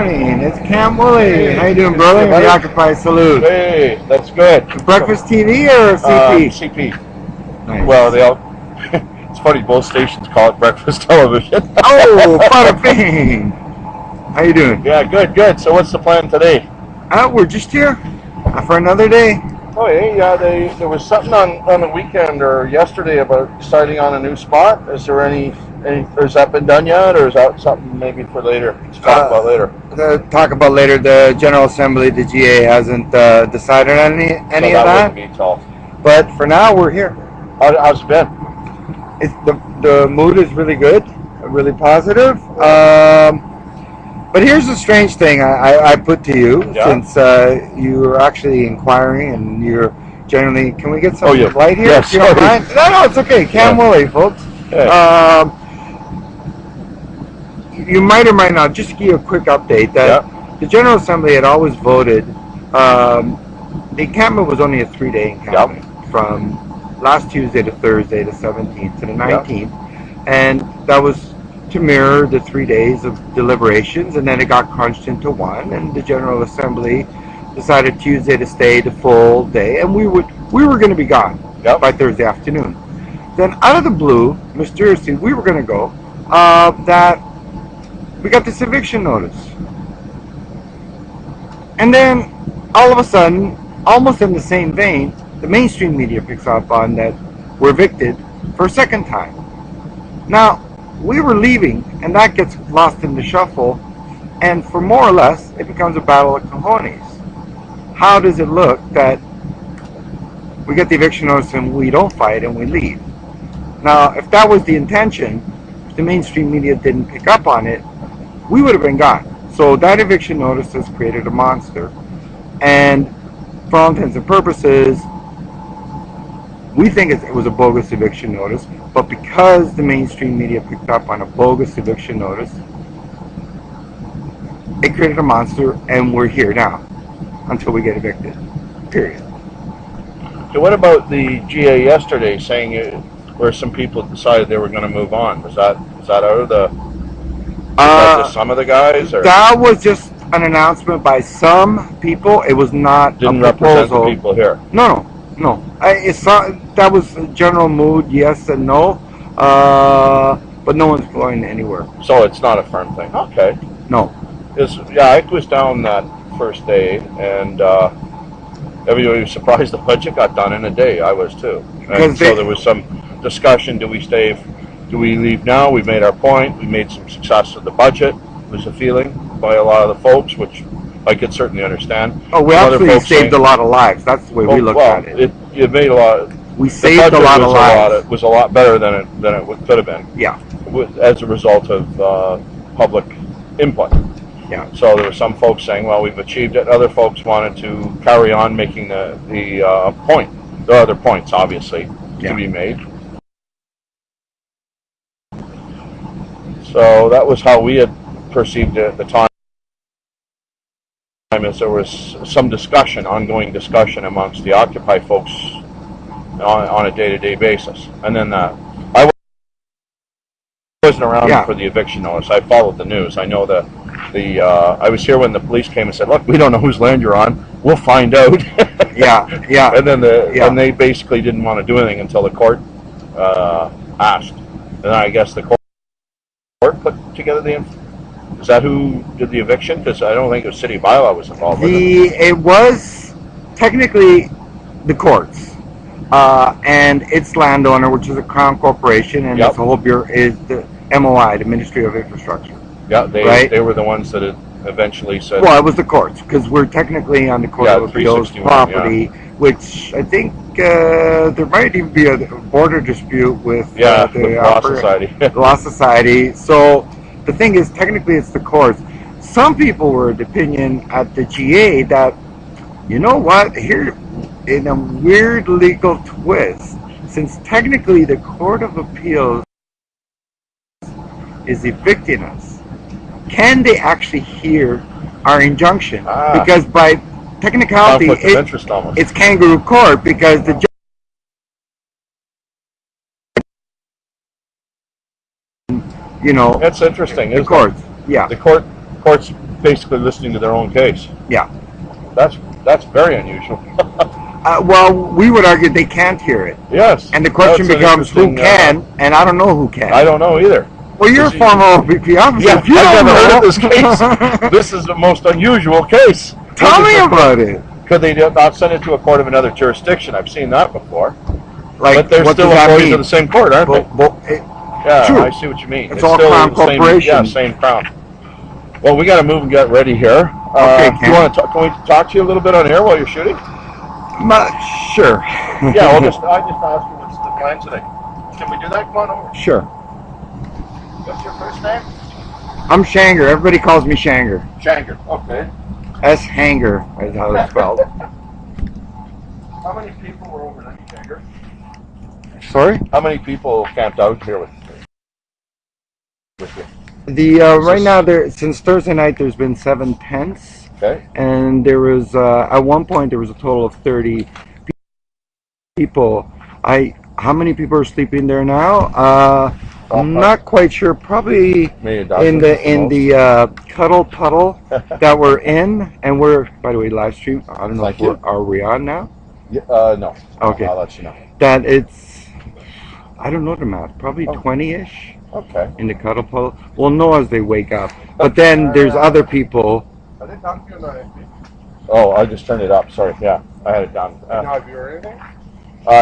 morning. It's Camp Woolley. Hey, how you doing, brother? The Occupy Salute. Hey, that's good. Breakfast TV or CP? CP. Nice. Well, they all. It's funny. Both stations call it breakfast television. Oh, bada bing. How you doing? Yeah, good. So, what's the plan today? We're just here for another day. Oh, yeah. There was something on the weekend or yesterday about deciding on a new spot. Is there any? Has that been done yet, or is that something maybe for later to talk about later? The General Assembly, the GA hasn't decided on any of that. Wouldn't be tall. But for now, we're here. How's it been? The mood is really good, really positive. But here's the strange thing I put to you, since you were actually inquiring and you're generally. Can we get some light here? Yes. No, it's okay. Cam Woolley, folks. Yeah. You might or might not, just to give you a quick update, that the General Assembly had always voted, the encampment was only a 3-day encampment, from last Tuesday to Thursday, the 17th to the 19th, and that was to mirror the 3 days of deliberations, and then it got crunched into one, and the General Assembly decided Tuesday to stay the full day, and we were going to be gone by Thursday afternoon. Then out of the blue, mysteriously, we were going to go, that we got this eviction notice. And then, all of a sudden, almost in the same vein, the mainstream media picks up on that we're evicted for a second time. Now, we were leaving, and that gets lost in the shuffle, and for more or less, it becomes a battle of cojones. How does it look that we get the eviction notice and we don't fight and we leave? Now, if that was the intention, if the mainstream media didn't pick up on it, we would have been gone. So that eviction notice has created a monster. And for all intents and purposes, we think it was a bogus eviction notice, but because the mainstream media picked up on a bogus eviction notice, it created a monster, and we're here now until we get evicted. Period. So what about the GA yesterday saying where some people decided they were going to move on? Was that out of the... just some of the guys? Or? That was just an announcement by some people. It was not Didn't a proposal. Represent the people here. No. That was a general mood, yes and no. But no one's going anywhere. So it's not a firm thing. Okay. No. I was down that first day, and everybody was surprised the budget got done in a day. I was too. And so there was some discussion. Do we stay? Do we leave now? We've made our point. We made some success with the budget, was a feeling by a lot of the folks, which I could certainly understand. Oh, we actually saved a lot of lives. That's the way we look at it. You made a lot. We saved a lot of lives. It was a lot better than it could have been. Yeah. As a result of public input. Yeah. So there were some folks saying, well, we've achieved it. Other folks wanted to carry on making the point. There are other points, obviously, to be made. So that was how we had perceived it at the time, as there was some discussion, ongoing discussion amongst the Occupy folks on a day-to-day basis. And then I wasn't around for the eviction notice. I followed the news. I know I was here when the police came and said, look, we don't know whose land you're on. We'll find out. Yeah. And then and they basically didn't want to do anything until the court asked. And I guess the court put together is that who did the eviction? Because I don't think the city bylaw was involved with it. It was technically the courts and its landowner, which is a Crown Corporation, and its whole bureau is the MOI, the Ministry of Infrastructure. Yeah, they were the ones that had eventually said... Well, it was the courts, because we're technically on the Court of Appeals property, which I think there might even be a border dispute with the Law Society. The Law Society. So the thing is, technically it's the courts. Some people were of the opinion at the GA that, you know what, here, in a weird legal twist, since technically the Court of Appeals is evicting us, can they actually hear our injunction? Because by technicality, it's kangaroo court, because the that's interesting. The courts, the courts basically listening to their own case. Yeah. That's very unusual. Well, we would argue they can't hear it. Yes. And the question becomes who can, and I don't know who can. I don't know either. Well, you're a former OPP officer. Yeah, if you I've don't never know, heard of this case. This is the most unusual case. Tell me about it. Could they not send it to a court of another jurisdiction? I've seen that before. Like, but they're still employees of the same court, aren't they? Yeah, true. I see what you mean. It's all still Crown Corporation. Same Crown. Well, we got to move and get ready here. Okay, do you want to talk? Can we talk to you a little bit on air while you're shooting? Sure. Yeah, I just asked you what's the plan today. Can we do that? Come on over. Sure. What's your first name? I'm Shanger. Everybody calls me Shanger. Shanger. Okay. S-Hanger is how it's spelled. How many people were overnight, Shanger? Sorry? How many people camped out here with you? Right now, since Thursday night, there's been 7 tents. Okay. And there was, at one point, there was a total of 30 people. How many people are sleeping there now? I'm not quite sure. Probably in the cuddle puddle that we're in, and we're, by the way, live stream. I don't know if are we on now? Yeah, no. Okay. I'll let you know. That it's, I don't know the math. Probably 20-ish. Okay. In the cuddle puddle. We'll know as they wake up. But then there's other people. Are they talking to you on the Oh, I just turned it up. Sorry. Yeah, I had it down. Have you heard anything? I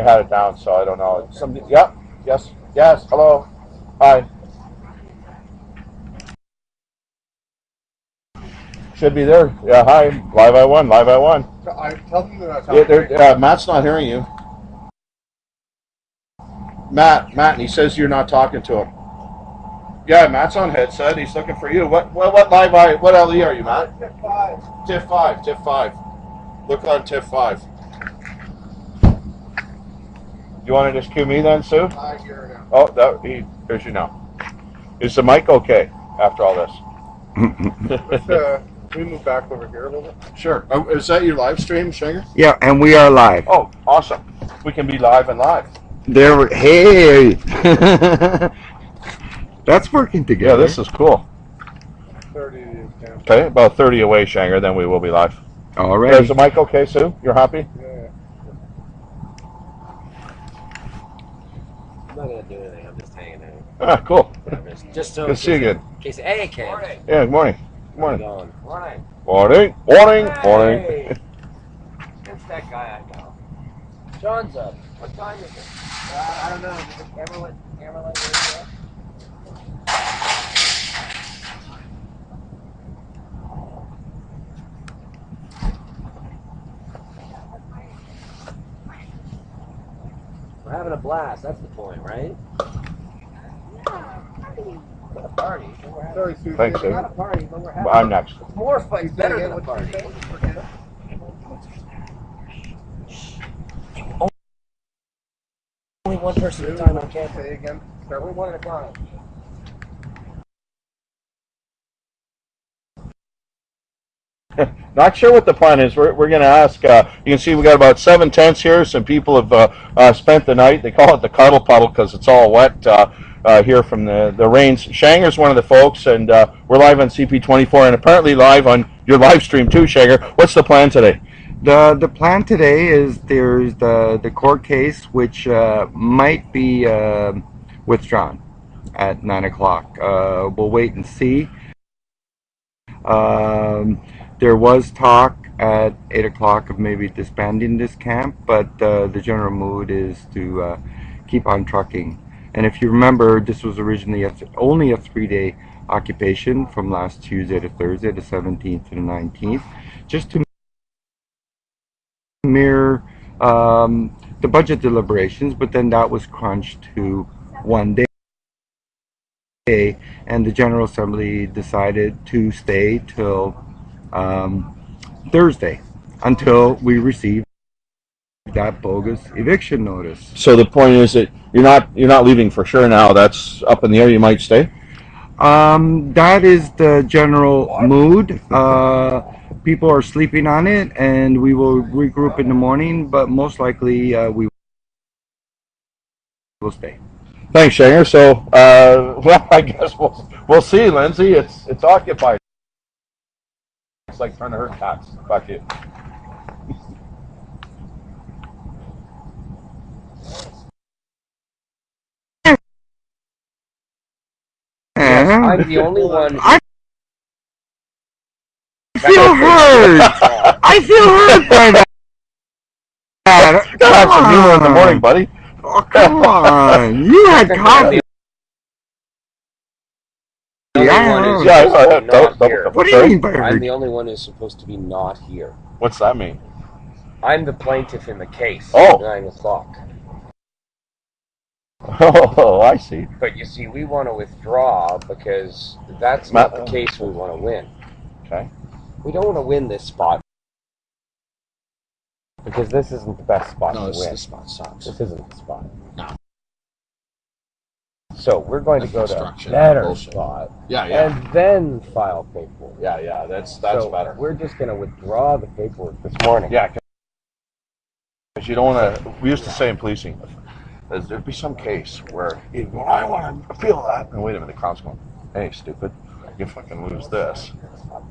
had it down, so I don't know. Yeah. Yes. Yes. Hello. Hi. Should be there. Yeah. Hi. Live I won. Live I won. I tell them they're not talking. Yeah, Matt's not hearing you. Matt, he says you're not talking to him. Yeah, Matt's on headset. He's looking for you. What what LE are you, Matt? TIF 5. TIF 5. Look on TIF 5. You want to just cue me then, Sue? I hear now. Oh, here's you now. Is the mic okay after all this? Can we move back over here a little bit? Sure. Is that your live stream, Shanger? Yeah, and we are live. Oh, awesome. We can be live and live. Hey! That's working together. Yeah, this is cool. 30. Okay, about 30 away, Shanger, then we will be live. All right. Is the mic okay, Sue? You're happy? Yeah. I'm not going to do anything. I'm just hanging out. Ah, cool. Just so Good to see you again. Hey, Cam. Yeah, good morning. Good morning. Morning. Morning. Morning. Hey. Morning. It's that guy I know. John's up. What time is it? I don't know. Is the camera light ready yet? We're having a blast. That's the point, right? A party. Sorry, Susie. Thanks, Sue. Not a party, but we're having. I'm next. It's more fun. It's better than a party. Only one person at a time on campus. Say again. Only one at a time. Not sure what the plan is. We're going to ask. You can see we got about 7 tents here. Some people have spent the night. They call it the cuddle puddle because it's all wet here from the rains. Shanger's one of the folks, and we're live on CP24 and apparently live on your live stream too, Shanger. What's the plan today? The plan today is there's the court case which might be withdrawn at 9 o'clock. We'll wait and see. There was talk at 8 o'clock of maybe disbanding this camp, but the general mood is to keep on trucking. And if you remember, this was originally only a 3-day occupation from last Tuesday to Thursday, the 17th to the 19th, just to mirror the budget deliberations, but then that was crunched to 1 day, and the General Assembly decided to stay till Thursday until we receive that bogus eviction notice. So the point is that you're not leaving for sure now. That's up in the air. You might stay. That is the general mood. People are sleeping on it, and we will regroup in the morning. But most likely, we will stay. Thanks, Shanger. So, well, I guess we'll see, Lindsay. It's occupied. It's like trying to hurt cats. Fuck you. Yes, I'm the only one. I feel hurt. I feel hurt by that. Gotta have some humor in the morning, buddy. Oh, come on. You had coffee. What do you mean by I'm the only one who's supposed to be not here. What's that mean? I'm the plaintiff in the case. Oh. At 9 o'clock. Oh, I see. But you see, we want to withdraw because that's not the case we want to win. Okay. We don't want to win this spot because this isn't the best spot to win. This spot sucks. This isn't the spot. No. So we're going to go to a better spot. Yeah, yeah. And then file paperwork. Yeah, that's So better. we're just going to withdraw the paperwork this morning. Yeah, because you don't want to. We used to say in policing, there'd be some case where you go, I want to feel that, and wait a minute, the Crown's going, hey, stupid, you fucking lose this,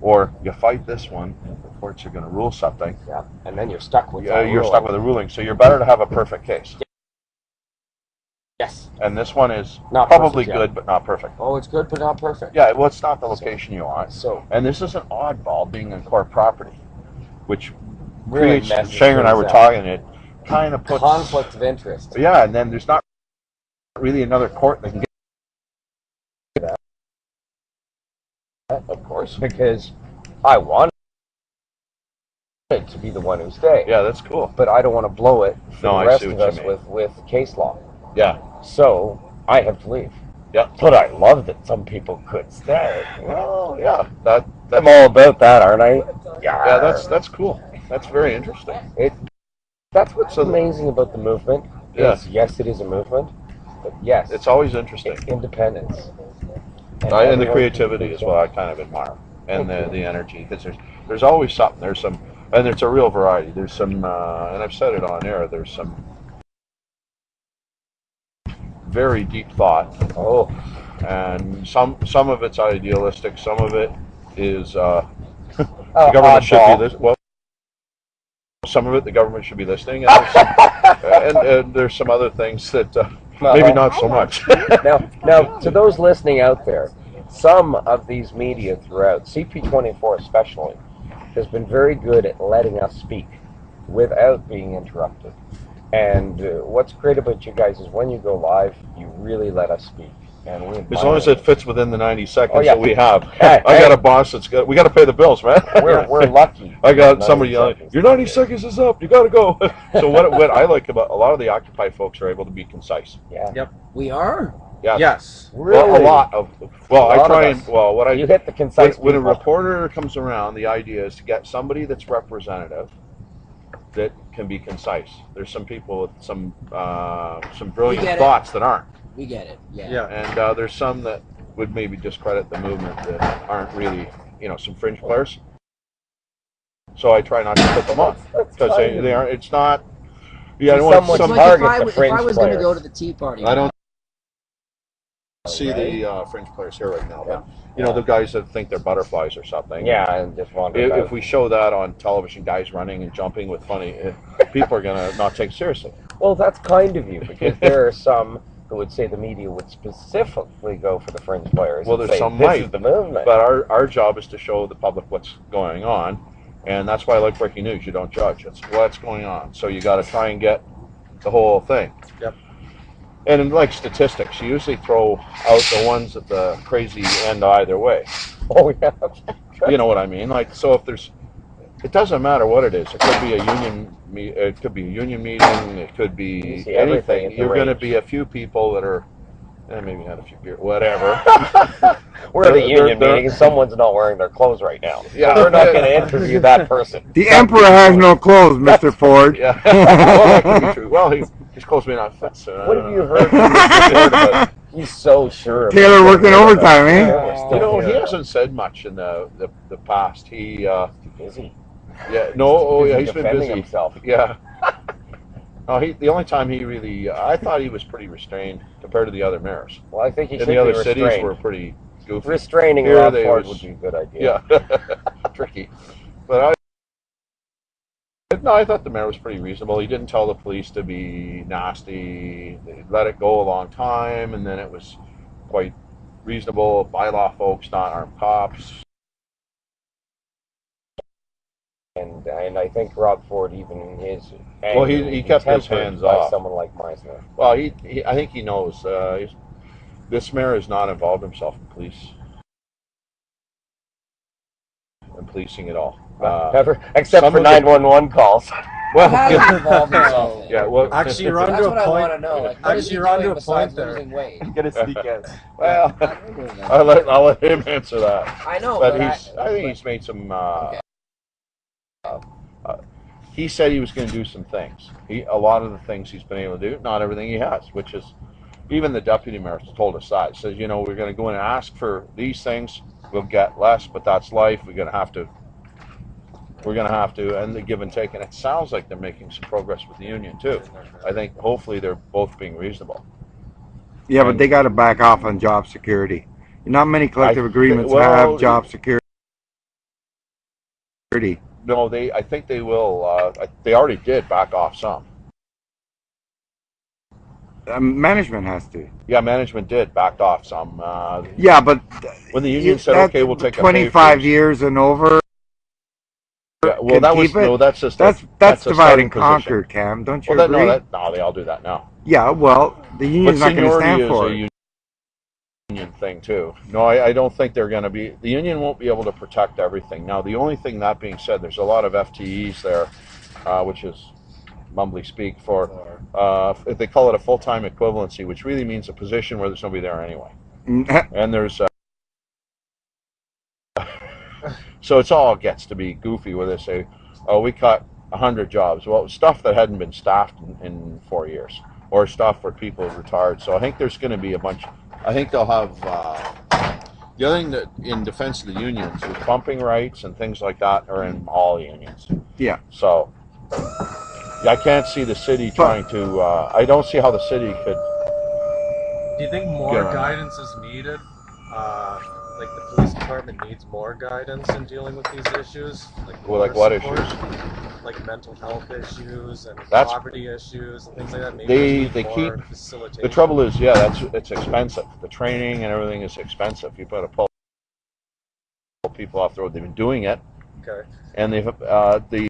or you fight this one, the courts are going to rule something. Yeah, and then you're stuck with you're stuck with a ruling. So you're better to have a perfect case. Yes. And this one is Not probably perfect, good, but not perfect. Oh, it's good, but not perfect. Yeah, well, it's not the location you want. So, and this is an oddball being in court property, which really creates. Shanger and I were talking. It kind of puts conflict of interest. Yeah, and then there's not really another court that can get that. Of course, because I wanted to be the one who stayed. Yeah, that's cool. But I don't want to blow it for the rest of us mean. with case law. Yeah. So I have to leave. Yeah. But I love that some people could stay. Well, yeah. I'm all about that, aren't I? Yeah, that's cool. That's very interesting. That's what's amazing about the movement. Is, yes, it is a movement, but yes, it's always interesting. It's independence. And the creativity is what I kind of admire, and the energy, because there's always something. There's some, and it's a real variety. There's some, and I've said it on air. There's some very deep thought. Oh, and some of it's idealistic. Some of it is the government should be this. Well, some of it the government should be listening, and there's some other things that maybe not so much. Now, to those listening out there, some of these media throughout, CP24 especially, has been very good at letting us speak without being interrupted. And what's great about you guys is when you go live, you really let us speak. And we as long as it fits within the 90 seconds that we have. Hey, I got a boss that's got. We got to pay the bills, man. We're lucky. I got somebody yelling, "Your 90 seconds is up. You got to go." So what I like about a lot of the Occupy folks are able to be concise. Yeah. Yep. We are. Yeah. Yes. Really? Well, a lot of. Well, I try and. Well, what I you hit the concise. When a reporter comes around, the idea is to get somebody that's representative, that can be concise. There's some people with some brilliant thoughts that aren't. We get it. Yeah. And there's some that would maybe discredit the movement that aren't really, some fringe players. So I try not to put them on because they aren't. It's not. Yeah, I don't want some target the fringe players. If I was going to go to the Tea Party, I don't see the fringe players here right now. But, the guys that think they're butterflies or something. Yeah, and just wander. If we show that on television, guys running and jumping with funny, people are going to not take it seriously. Well, that's kind of you because there are some who would say the media would specifically go for the fringe players. Well, there's say, some this might, is the movement. But our job is to show the public what's going on, and that's why I like breaking news. You don't judge; it's what's going on. So you got to try and get the whole thing. Yep. And in like statistics, you usually throw out the ones at the crazy end either way. Oh yeah. You know what I mean? Like, so if there's, it doesn't matter what it is. It could be a union. It could be a union meeting. It could be anything. You're going to be a few people that are, maybe not a few beer, whatever. We're at a union meeting, and someone's not wearing their clothes right now. Yeah, we're not going to interview that person. The emperor has no clothes, Mr. Ford. Yeah, well, that could be true. Well, his clothes may not fit. So what have you heard from Mr. Ford about? He's so sure. Taylor working overtime, eh? He hasn't said much in the past. He busy. Yeah, no, he's been busy. Himself. Yeah. No, the only time he really, I thought he was pretty restrained compared to the other mayors. Well, I think he should be restrained. And the other cities were pretty goofy. Restraining Rob Ford would be a good idea. Yeah. tricky. But I thought the mayor was pretty reasonable. He didn't tell the police to be nasty. They let it go a long time, and then it was quite reasonable. Bylaw folks, not armed cops. And I think Rob Ford, even in his anger, well, he kept his hands off. Someone like Meisner. Well, I think he knows. This mayor has not involved himself in policing at all. Never, except for 911 calls. Well, yeah. Well, actually, you're onto a point. Like, actually, you're onto a point there. Get a sneak in. Well, I'll let him answer that. I know, but I think he's made some. Okay. He said he was going to do some things. A lot of the things he's been able to do, not everything he has, which is, even the deputy mayor told us that. He says, you know, we're going to go in and ask for these things. We'll get less, but that's life. We're going to have to, and the give and take. And it sounds like they're making some progress with the union too. I think hopefully they're both being reasonable. Yeah, but they got to back off on job security. Not many collective agreements have job security. No, I think they will. They already did back off some. Management has to. Yeah, management did backed off some. Yeah, but when the union said, "Okay, we'll take 25 years and over." Yeah, well, that's just that's divide and conquer, Cam. Don't you agree? No, they all do that now. Yeah, well, the union's not going to stand for it. Union thing too. No, I don't think they're going to be. The union won't be able to protect everything. Now, the only thing, that being said, there's a lot of FTEs there, which is mumbly speak for. They call it a full-time equivalency, which really means a position where there's nobody there anyway. And there's so it's all gets to be goofy where they say, "Oh, we cut 100 jobs." Well, stuff that hadn't been staffed in 4 years, or stuff where people have retired. So I think there's going to be a bunch. I think they'll have the other thing that in defense of the unions is bumping rights and things like that are in all unions. Yeah. So I can't see the city trying to. I don't see how the city could. Do you think more guidance is needed? Like the police department needs more guidance in dealing with these issues? Like what issues? Like mental health issues and poverty issues and things like that. Maybe they keep. The trouble is, it's expensive. The training and everything is expensive. You better pull people off the road. They've been doing it. Okay. And they've they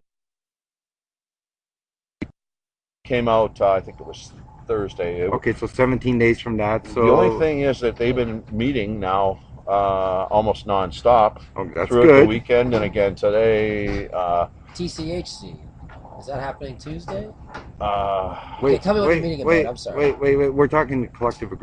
came out. I think it was Thursday. Okay, so 17 days from that. So the only thing is that they've been meeting now almost nonstop throughout the weekend, and again today. TCHC. Is that happening Tuesday? Wait, tell me what you're meeting about. I'm sorry. Wait. We're talking collective agreement.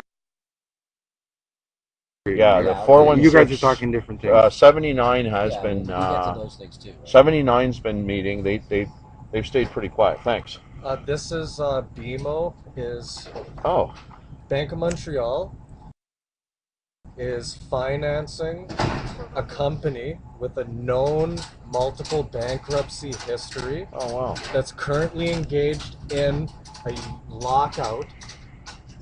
Yeah, the 416. You guys are talking different things. 79 has been. We get to those things too. 79's been meeting. They've stayed pretty quiet. Thanks. This is BMO. Is Bank of Montreal is financing a company with a known multiple bankruptcy history. Oh, wow. That's currently engaged in a lockout.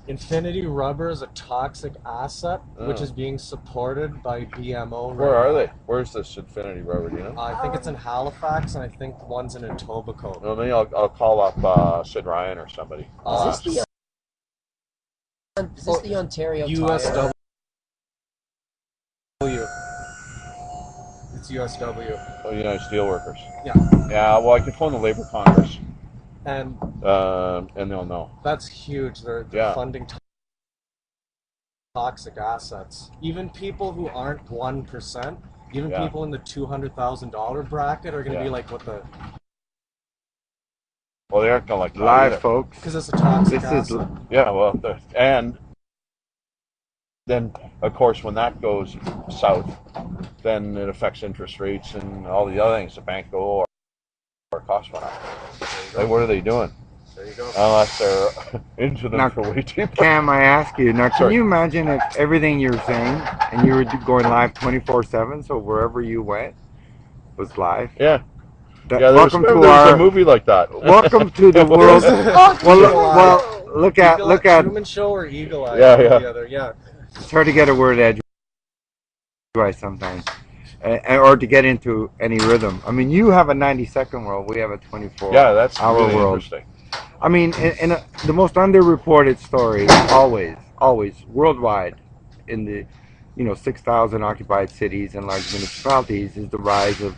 Infinity Rubber is a toxic asset, which is being supported by BMO. Where are they? Where's this Infinity Rubber, do you know? I think it's in Halifax, and I think one's in Etobicoke. Well, maybe I'll call up Sid Ryan or somebody. Is this the Ontario USW? It's USW. Oh, United Steelworkers. Yeah. Yeah, well, I can phone the Labour Congress. And they'll know. That's huge. They're funding toxic assets. Even people who aren't 1%, even people in the $200,000 bracket are going to be like, what the... Well, they aren't going to like live, folks. Because it's a toxic asset. Yeah, well, and then, of course, when that goes south, then it affects interest rates and all the other things. The bank go or costs went up. Like, what are they doing? There you go. Unless they're into them for way cheaper. Cam, I ask you, now can you imagine if everything you're saying, and you were going live 24/7, so wherever you went was live? Yeah. Welcome to a movie like that. Welcome to the world. Well, look at Truman Show or Eagle Eye. Yeah. The other, It's hard to get a word edgewise sometimes. or to get into any rhythm. I mean, you have a 90-second world. We have a 24-hour Yeah, that's really world. interesting. I mean, the most underreported story, always worldwide, in the 6,000 occupied cities and large municipalities, is the rise of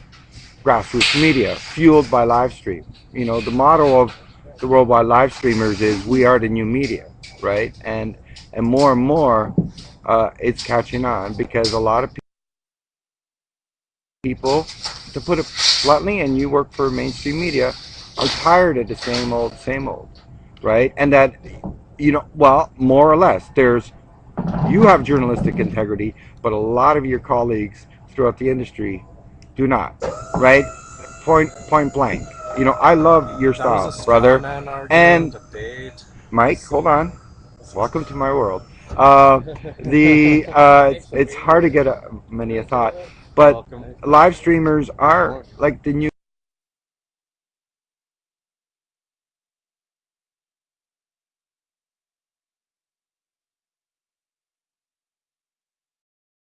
grassroots media fueled by live stream. The motto of the worldwide live streamers is "We are the new media," right? And more, it's catching on because a lot of people, to put it bluntly, and you work for mainstream media, are tired of the same old, right? And that, well, more or less, you have journalistic integrity, but a lot of your colleagues throughout the industry do not, right? Point blank. I love your That was a style, straw brother. man argument, And debate. Mike, hold on. Welcome to my world. It's hard to get many a thought, but Welcome. live streamers are like the new